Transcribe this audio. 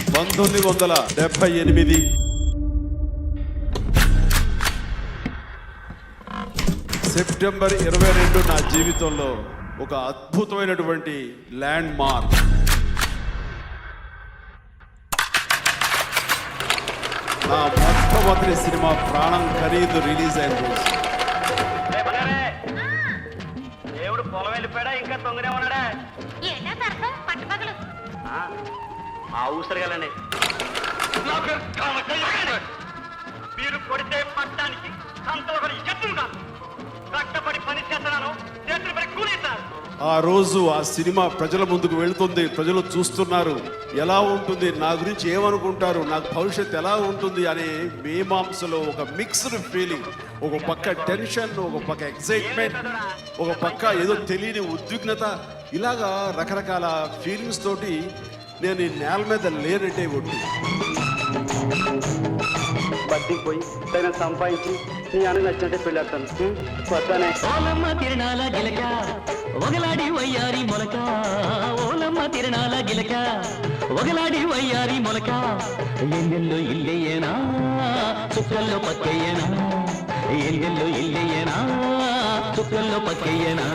1978 September 22 నా జీవితంలో ఒక అద్భుతమైనటువంటి ల్యాండ్ మార్క్. నా మొట్టమొదటి సినిమా ప్రాణం ఖరీదు రిలీజ్ అయిన రోజు. దేవుడు పొలం వెళ్ళిపోయాడా ఇంకా తొందరగా ఉన్నాడా? ఆ ఊసరగాలండి మీరు కొడితే పట్టడానికి సంతలో ఎత్తులు కాదు, కష్టపడి పని చేస్తున్నాను, చేతులు పడి కూలిస్తారు. ఆ రోజు ఆ సినిమా ప్రజల ముందుకు వెళుతుంది, ప్రజలు చూస్తున్నారు. ఎలా ఉంటుంది, నా గురించి ఏమనుకుంటారు, నాకు భవిష్యత్తు ఎలా ఉంటుంది అనే మీమాంసలో ఒక మిక్స్డ్ ఫీలింగ్. ఒక పక్క టెన్షన్, ఒక పక్క ఎక్సైట్మెంట్, ఒక పక్క ఏదో తెలియని ఉద్విగ్నత, ఇలాగా రకరకాల ఫీలింగ్స్ తోటి నేను ఈ నేల మీద లేనట్టే ఒడ్డు బట్టికి పోయి తన సంపాదించి నీ అన్న నచ్చినట్టే పెళ్ళాడతాను. వస్తానే. ఓలమ్మ తిరణాల గిలక ఒగలాడి వయ్యారి మొలక, ఓలమ్మ తిరణాల గిలక ఒగలాడి వయ్యారి మొలక, ఎందెల్లో ఇల్లయ్యేనా చుక్కల్లో పక్కయ్యేనా, ఎందెల్లో ఇల్లయ్యేనా చుక్కల్లో పక్కయ్యేనా.